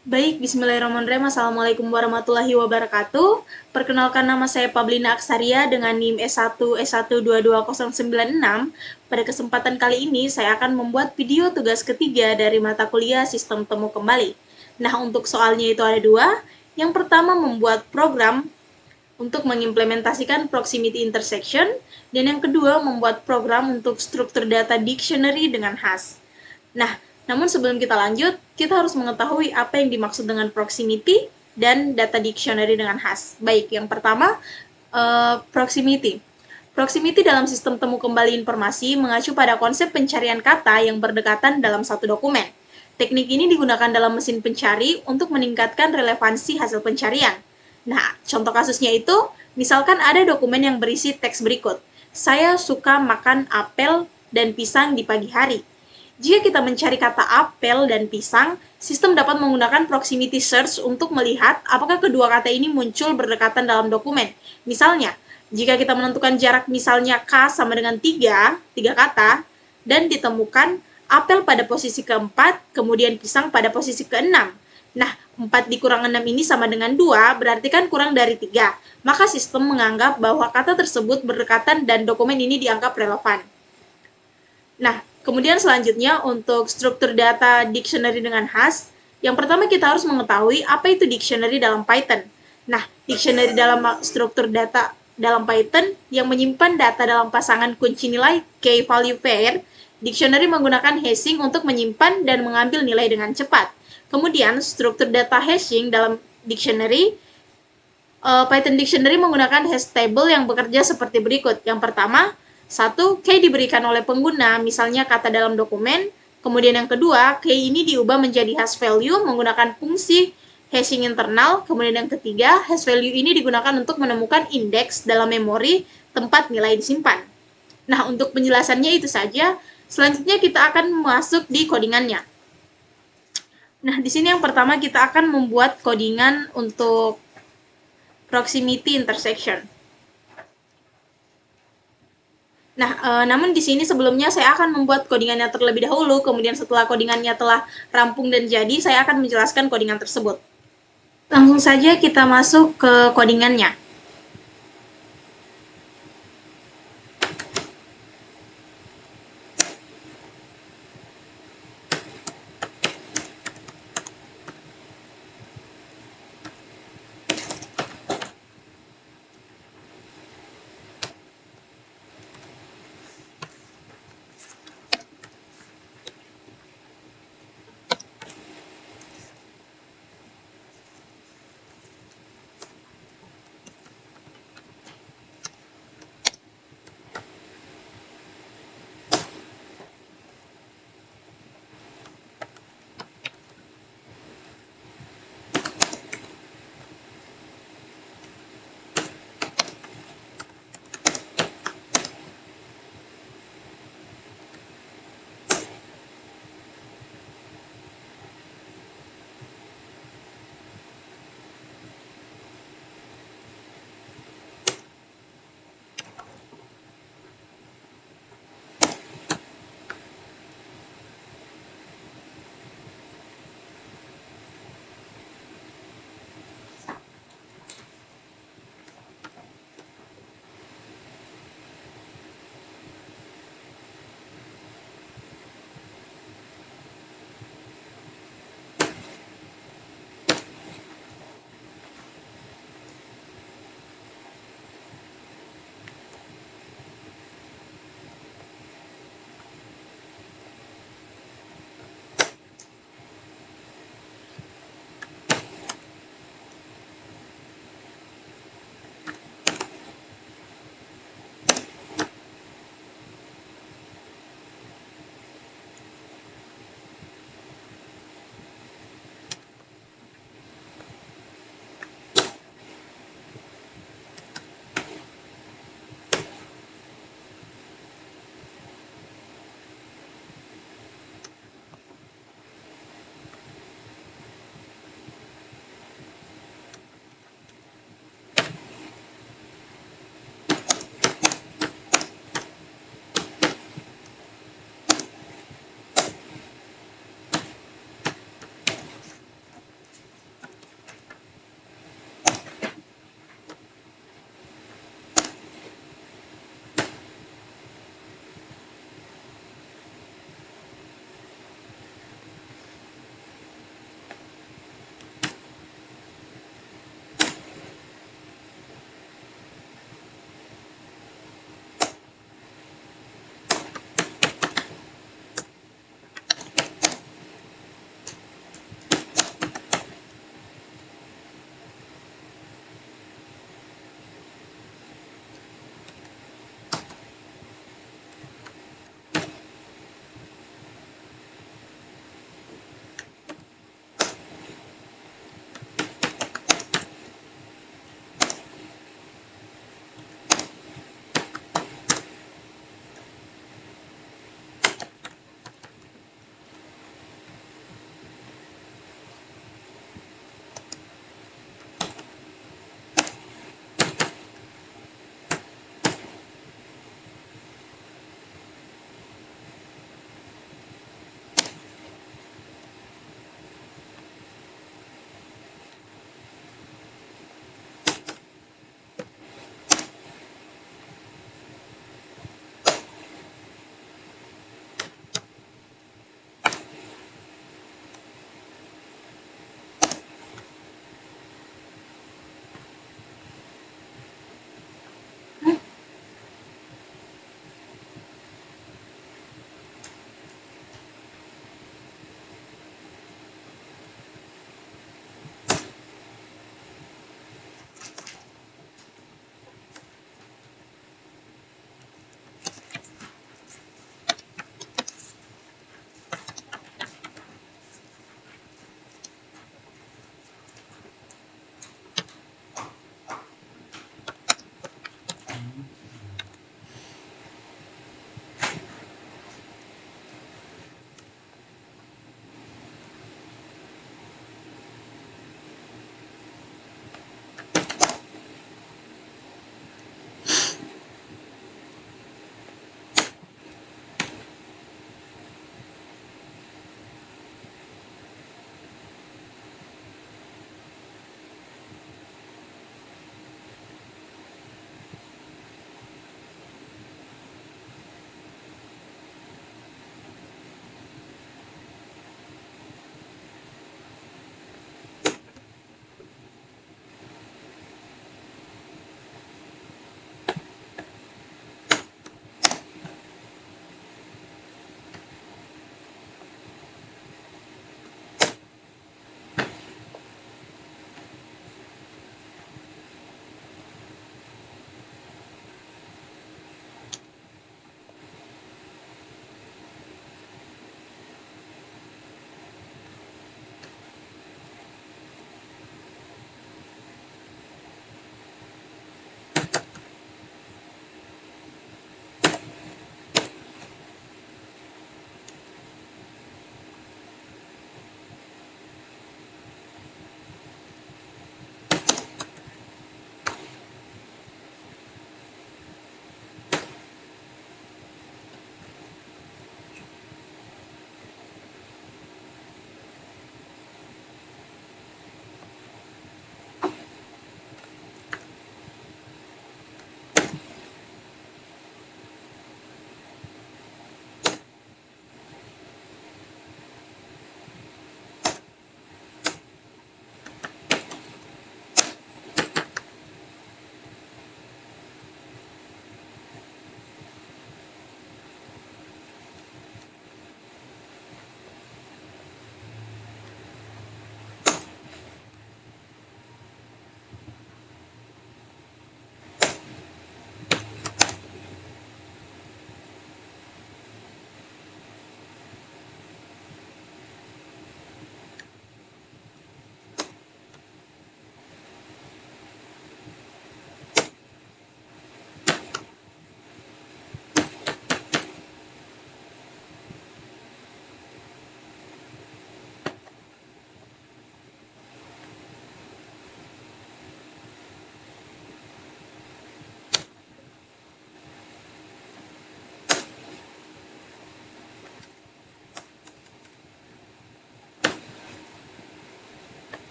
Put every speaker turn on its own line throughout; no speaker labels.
Baik, bismillahirrahmanirrahim. Assalamualaikum warahmatullahi wabarakatuh. Perkenalkan, nama saya Pablina Aksaria dengan NIM S1S122096. Pada kesempatan kali ini, saya akan membuat video tugas ketiga dari mata kuliah Sistem Temu Kembali. Nah, untuk soalnya itu ada dua. Yang pertama, membuat program untuk mengimplementasikan proximity intersection, dan yang kedua, membuat program untuk struktur data dictionary dengan HAS. Nah, namun sebelum kita lanjut, kita harus mengetahui apa yang dimaksud dengan proximity dan data dictionary dengan HAS. Baik, yang pertama, proximity. Proximity dalam sistem temu kembali informasi mengacu pada konsep pencarian kata yang berdekatan dalam satu dokumen. Teknik ini digunakan dalam mesin pencari untuk meningkatkan relevansi hasil pencarian. Nah, contoh kasusnya itu, misalkan ada dokumen yang berisi teks berikut. Saya suka makan apel dan pisang di pagi hari. Jika kita mencari kata apel dan pisang, sistem dapat menggunakan proximity search untuk melihat apakah kedua kata ini muncul berdekatan dalam dokumen. Misalnya, jika kita menentukan jarak misalnya K sama dengan 3 kata, dan ditemukan apel pada posisi keempat, kemudian pisang pada posisi keenam. Nah, 4 dikurang 6 ini sama dengan 2, berarti kan kurang dari 3. Maka sistem menganggap bahwa kata tersebut berdekatan dan dokumen ini dianggap relevan. Nah, kemudian selanjutnya untuk struktur data dictionary dengan HAS, yang pertama kita harus mengetahui apa itu dictionary dalam Python. Nah, dictionary dalam struktur data dalam Python yang menyimpan data dalam pasangan kunci nilai key value pair. Dictionary menggunakan hashing untuk menyimpan dan mengambil nilai dengan cepat. Kemudian, struktur data hashing dalam dictionary, Python Dictionary menggunakan hash table yang bekerja seperti berikut. Yang pertama, satu, key diberikan oleh pengguna, misalnya kata dalam dokumen. Kemudian yang kedua, key ini diubah menjadi hash value menggunakan fungsi hashing internal. Kemudian yang ketiga, hash value ini digunakan untuk menemukan indeks dalam memori tempat nilai disimpan. Nah, untuk penjelasannya itu saja. Selanjutnya kita akan masuk di codingannya. Nah, di sini yang pertama kita akan membuat codingan untuk proximity intersection. Nah, namun di sini sebelumnya saya akan membuat codingannya terlebih dahulu, kemudian setelah codingannya telah rampung dan jadi, saya akan menjelaskan codingan tersebut. Langsung saja kita masuk ke codingannya.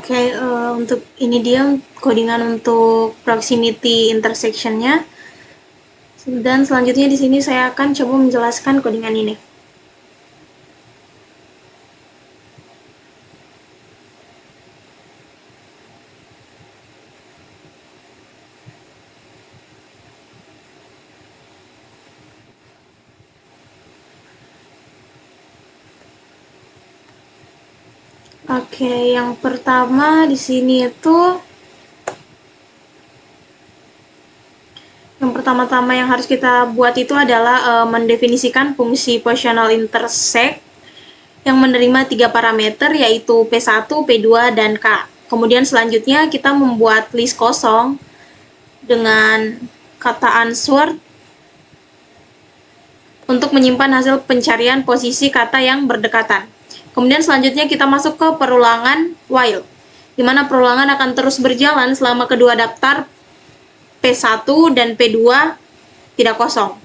Oke, untuk ini dia codingan untuk proximity intersection-nya. Dan selanjutnya di sini saya akan coba menjelaskan codingan ini. Oke, yang pertama di sini itu yang pertama-tama yang harus kita buat itu adalah mendefinisikan fungsi positional intersect yang menerima 3 parameter yaitu P1, P2, dan K. Kemudian selanjutnya kita membuat list kosong dengan kata answer untuk menyimpan hasil pencarian posisi kata yang berdekatan. Kemudian selanjutnya kita masuk ke perulangan while, di mana perulangan akan terus berjalan selama kedua daftar P1 dan P2 tidak kosong.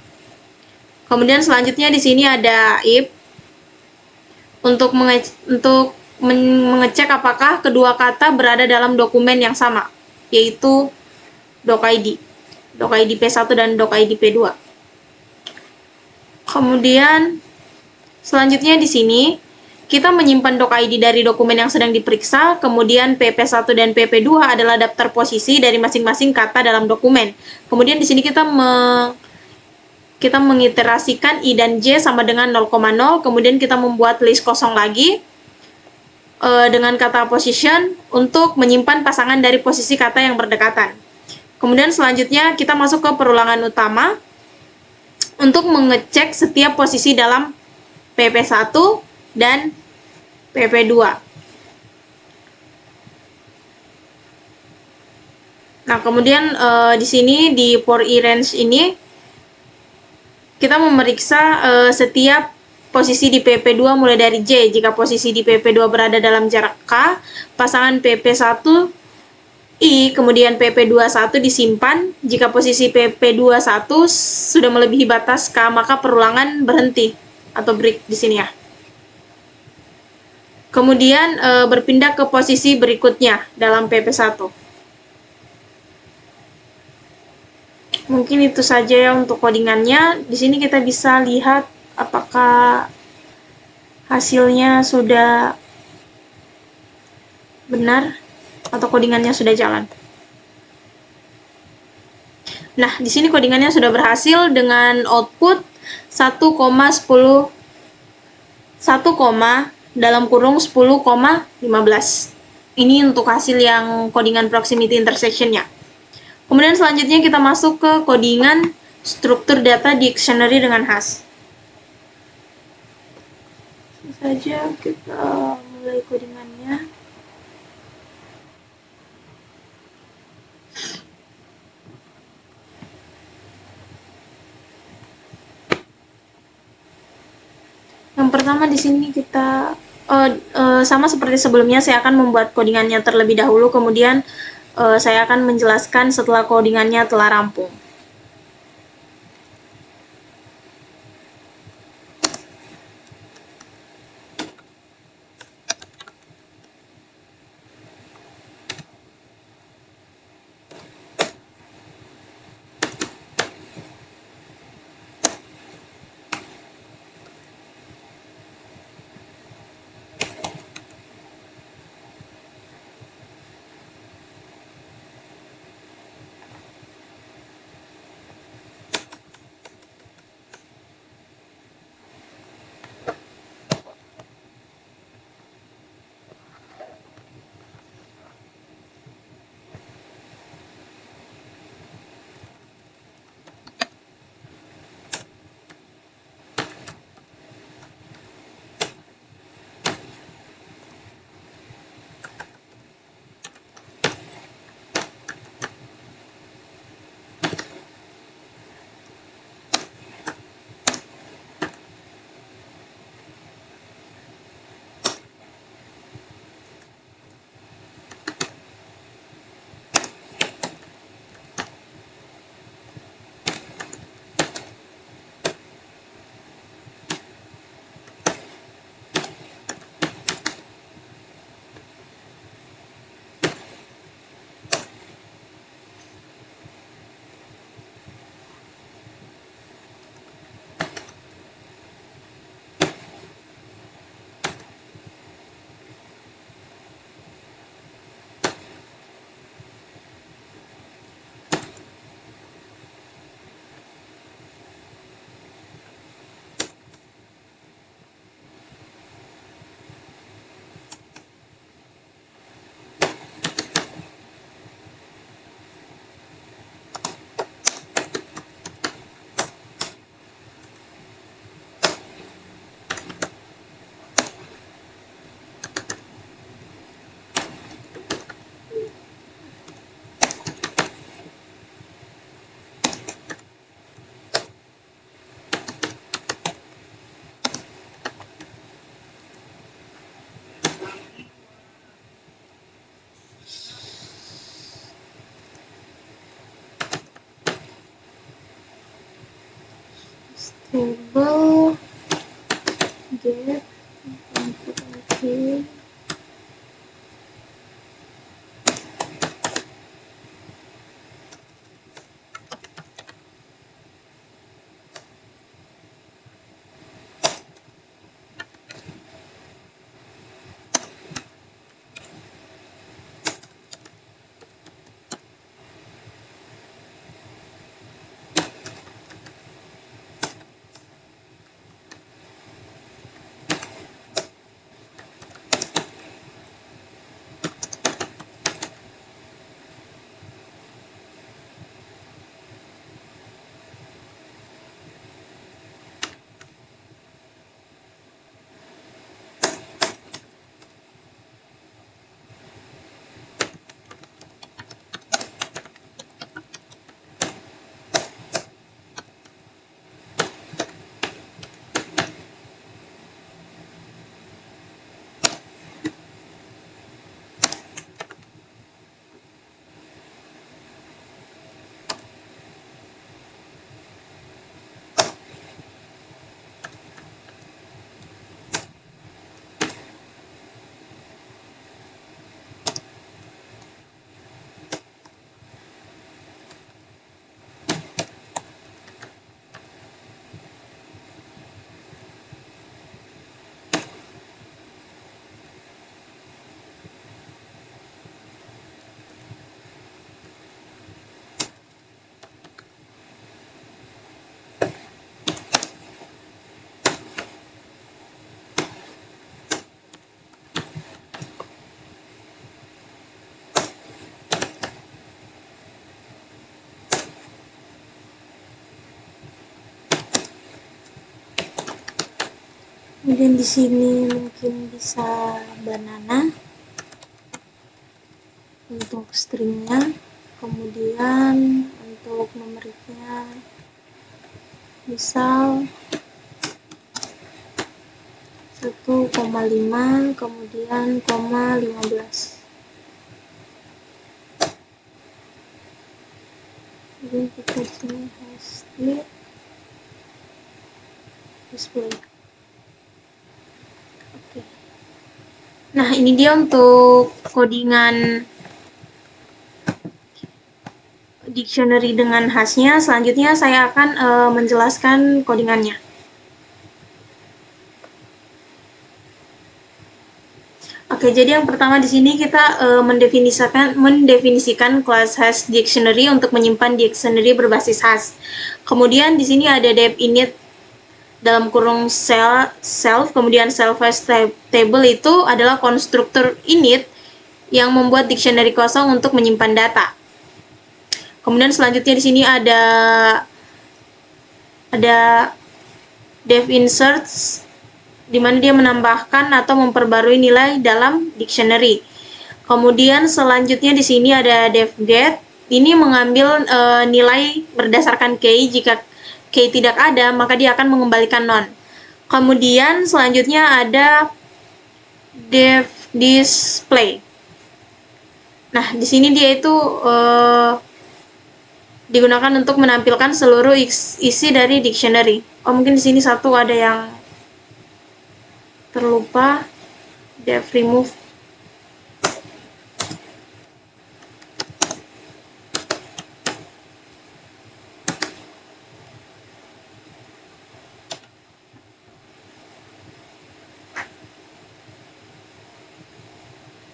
Kemudian selanjutnya di sini ada if untuk mengecek apakah kedua kata berada dalam dokumen yang sama, yaitu docid P1 dan docid P2. Kemudian selanjutnya di sini kita menyimpan docid dari dokumen yang sedang diperiksa, kemudian PP1 dan PP2 adalah daftar posisi dari masing-masing kata dalam dokumen. Kemudian di sini kita mengiterasikan I dan J sama dengan 0,0, kemudian kita membuat list kosong lagi dengan kata position untuk menyimpan pasangan dari posisi kata yang berdekatan. Kemudian selanjutnya kita masuk ke perulangan utama untuk mengecek setiap posisi dalam PP1 dan PP2. Nah, kemudian di sini di for I range ini kita memeriksa setiap posisi di PP2 mulai dari J. Jika posisi di PP2 berada dalam jarak K, pasangan PP1 I, kemudian PP21 disimpan. Jika posisi PP21 sudah melebihi batas K, maka perulangan berhenti atau break di sini ya. Kemudian berpindah ke posisi berikutnya dalam PP1. Mungkin itu saja ya untuk codingannya. Di sini kita bisa lihat apakah hasilnya sudah benar atau codingannya sudah jalan. Nah, di sini codingannya sudah berhasil dengan output 1,10 dalam kurung 10,15. Ini untuk hasil yang codingan proximity intersection-nya. Kemudian selanjutnya kita masuk ke codingan struktur data dictionary dengan hash. Saja kita mulai codingannya. Yang pertama di sini kita sama seperti sebelumnya, saya akan membuat codingannya terlebih dahulu, kemudian saya akan menjelaskan setelah codingannya telah rampung. table get input. Oke. Kemudian di sini mungkin bisa banana untuk stringnya, kemudian untuk numeriknya misal 1,5 kemudian 15. Jadi kita di sini display. Oke. Nah, ini dia untuk codingan dictionary dengan hashnya. Selanjutnya saya akan menjelaskan codingannya. Oke, jadi yang pertama di sini kita mendefinisikan kelas hash dictionary untuk menyimpan dictionary berbasis hash. Kemudian di sini ada def init dalam kurung self, kemudian self hash table itu adalah konstruktor init yang membuat dictionary kosong untuk menyimpan data. Kemudian selanjutnya di sini ada def inserts di mana dia menambahkan atau memperbarui nilai dalam dictionary. Kemudian selanjutnya di sini ada def get, ini mengambil nilai berdasarkan key. Jika key tidak ada, maka dia akan mengembalikan none. Kemudian selanjutnya ada def display. Nah, di sini dia itu digunakan untuk menampilkan seluruh isi dari dictionary. Oh, mungkin di sini satu ada yang terlupa, def remove.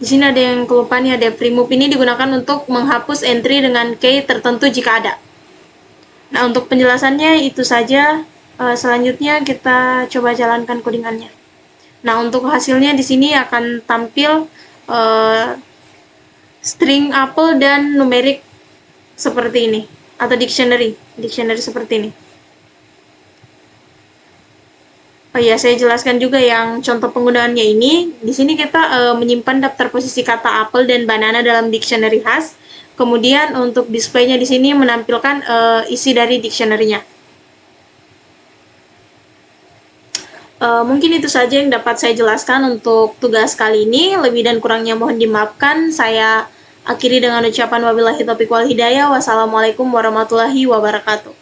Di sini ada yang kelupaan ya, def remove ini digunakan untuk menghapus entry dengan key tertentu jika ada. Nah, untuk penjelasannya itu saja. Selanjutnya kita coba jalankan codingannya. Nah, untuk hasilnya di sini akan tampil string apple dan numerik seperti ini, atau dictionary seperti ini. Oh iya, saya jelaskan juga yang contoh penggunaannya ini. Di sini kita menyimpan daftar posisi kata apple dan banana dalam dictionary hash. Kemudian untuk displaynya di sini menampilkan isi dari dictionary-nya. Mungkin itu saja yang dapat saya jelaskan untuk tugas kali ini. Lebih dan kurangnya mohon dimaafkan. Saya akhiri dengan ucapan wabillahi taufiq wal hidayah. Wassalamualaikum warahmatullahi wabarakatuh.